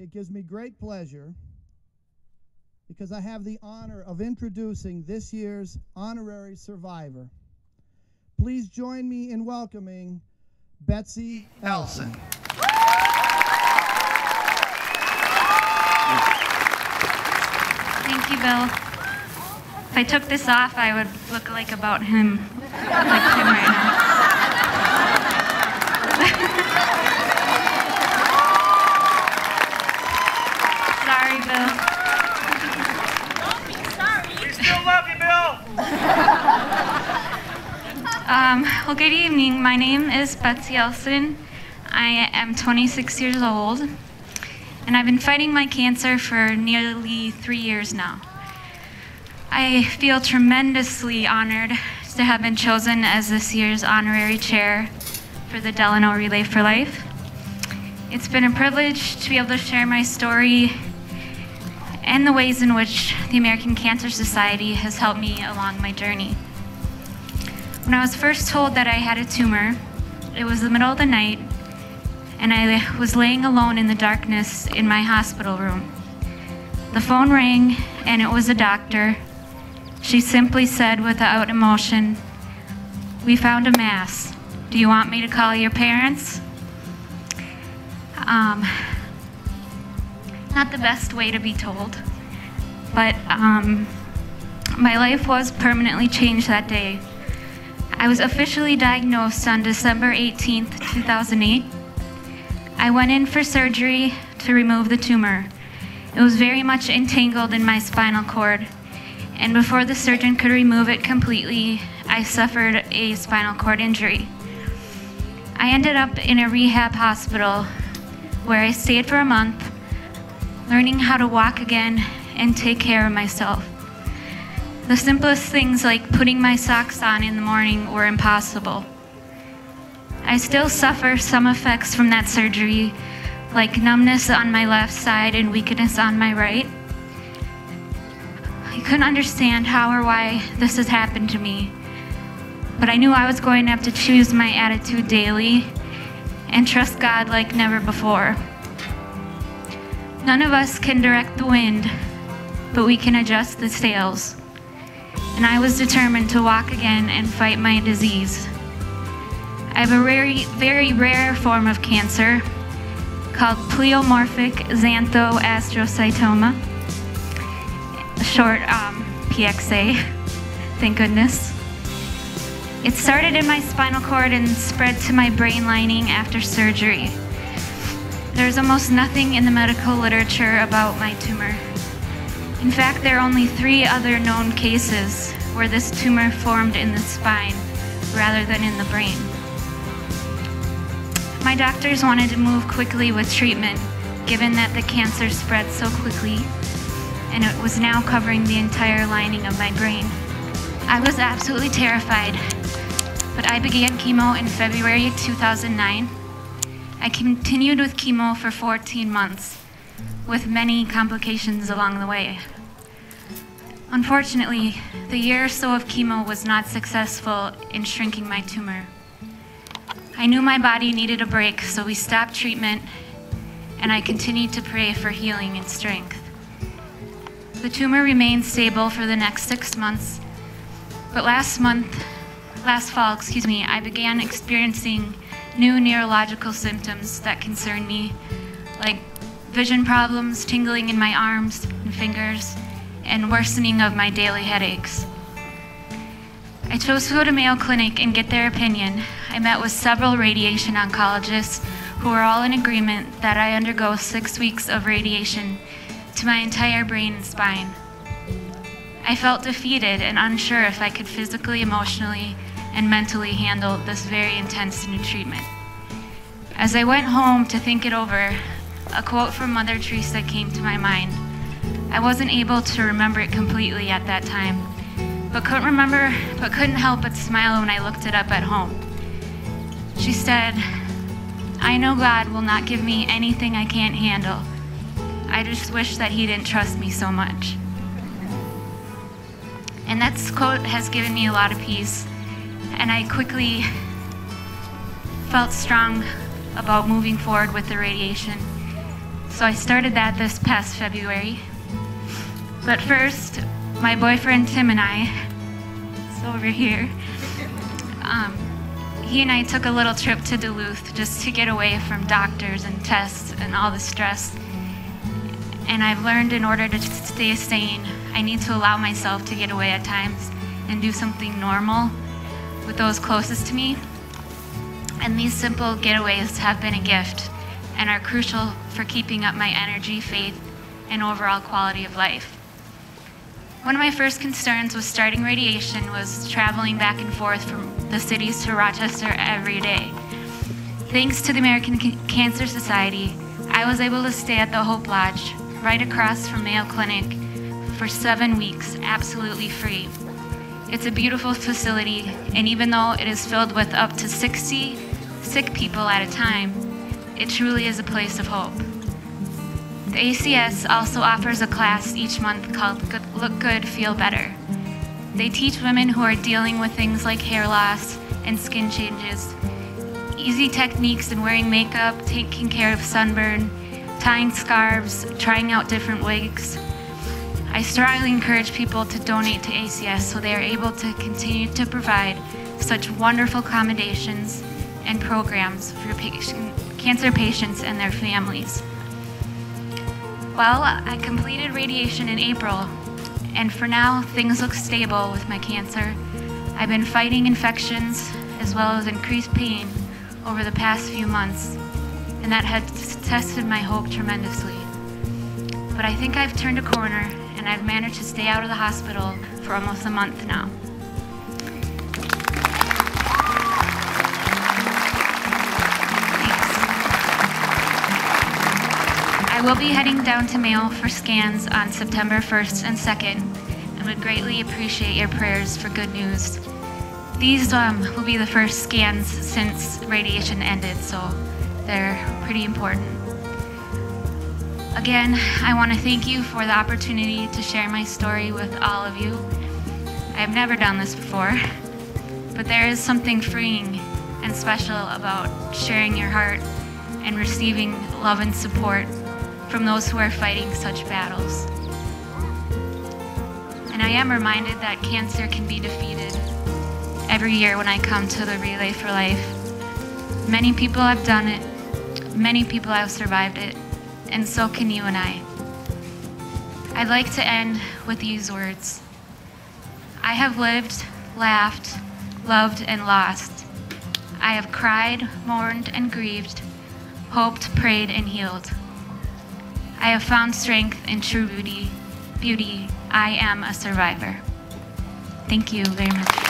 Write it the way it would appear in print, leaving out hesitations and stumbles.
It gives me great pleasure because I have the honor of introducing this year's honorary survivor. Please join me in welcoming Betsy Elsen. Thank you, Bill. If I took this off, I would look like about him, like him right now. Sorry, Bill. Don't be sorry. We still love you, Bill. Well, good evening. My name is Betsy Elsen. I am 26 years old, and I've been fighting my cancer for nearly 3 years now. I feel tremendously honored to have been chosen as this year's honorary chair for the Delano Relay for Life. It's been a privilege to be able to share my story and the ways in which the American Cancer Society has helped me along my journey. When I was first told that I had a tumor, it was the middle of the night, and I was laying alone in the darkness in my hospital room. The phone rang, and it was a doctor. She simply said without emotion, "We found a mass. Do you want me to call your parents?" Not the best way to be told, but my life was permanently changed that day. I was officially diagnosed on December 18th, 2008. I went in for surgery to remove the tumor. It was very much entangled in my spinal cord, and before the surgeon could remove it completely, I suffered a spinal cord injury. I ended up in a rehab hospital where I stayed for a month, learning how to walk again and take care of myself. The simplest things like putting my socks on in the morning were impossible. I still suffer some effects from that surgery, like numbness on my left side and weakness on my right. I couldn't understand how or why this has happened to me, but I knew I was going to have to choose my attitude daily and trust God like never before. None of us can direct the wind, but we can adjust the sails. And I was determined to walk again and fight my disease. I have a very rare form of cancer called pleomorphic xanthoastrocytoma, short PXA, thank goodness. It started in my spinal cord and spread to my brain lining after surgery. There's almost nothing in the medical literature about my tumor. In fact, there are only 3 other known cases where this tumor formed in the spine rather than in the brain. My doctors wanted to move quickly with treatment, given that the cancer spread so quickly, and it was now covering the entire lining of my brain. I was absolutely terrified, but I began chemo in February 2009. I continued with chemo for 14 months, with many complications along the way. Unfortunately, the year or so of chemo was not successful in shrinking my tumor. I knew my body needed a break, so we stopped treatment, and I continued to pray for healing and strength. The tumor remained stable for the next 6 months, but last fall, I began experiencing new neurological symptoms that concern me, like vision problems, tingling in my arms and fingers, and worsening of my daily headaches. I chose to go to Mayo Clinic and get their opinion. I met with several radiation oncologists who were all in agreement that I undergo 6 weeks of radiation to my entire brain and spine. I felt defeated and unsure if I could physically, emotionally, and mentally handle this very intense new treatment. As I went home to think it over, a quote from Mother Teresa came to my mind. I wasn't able to remember it completely at that time, but couldn't help but smile when I looked it up at home. She said, "I know God will not give me anything I can't handle. I just wish that He didn't trust me so much." And that quote has given me a lot of peace, and I quickly felt strong about moving forward with the radiation. So I started that this past February. But first, my boyfriend Tim and I, it's over here, he and I took a little trip to Duluth just to get away from doctors and tests and all the stress. And I've learned in order to stay sane, I need to allow myself to get away at times and do something normal with those closest to me. And these simple getaways have been a gift and are crucial for keeping up my energy, faith, and overall quality of life. One of my first concerns with starting radiation was traveling back and forth from the cities to Rochester every day. Thanks to the American Cancer Society, I was able to stay at the Hope Lodge right across from Mayo Clinic for 7 weeks, absolutely free. It's a beautiful facility, and even though it is filled with up to 60 sick people at a time, it truly is a place of hope. The ACS also offers a class each month called Look Good, Feel Better. They teach women who are dealing with things like hair loss and skin changes, easy techniques in wearing makeup, taking care of sunburn, tying scarves, trying out different wigs. I strongly encourage people to donate to ACS so they are able to continue to provide such wonderful accommodations and programs for cancer patients and their families. Well, I completed radiation in April, and for now, things look stable with my cancer. I've been fighting infections as well as increased pain over the past few months, and that has tested my hope tremendously. But I think I've turned a corner, and I've managed to stay out of the hospital for almost a month now. I will be heading down to Mayo for scans on September 1st and 2nd, and would greatly appreciate your prayers for good news. These will be the first scans since radiation ended, so they're pretty important. Again, I want to thank you for the opportunity to share my story with all of you. I've never done this before, but there is something freeing and special about sharing your heart and receiving love and support from those who are fighting such battles. And I am reminded that cancer can be defeated every year when I come to the Relay for Life. Many people have done it, many people have survived it, and so can you and I. I'd like to end with these words. I have lived, laughed, loved, and lost. I have cried, mourned, and grieved, hoped, prayed, and healed. I have found strength in true beauty. I am a survivor. Thank you very much.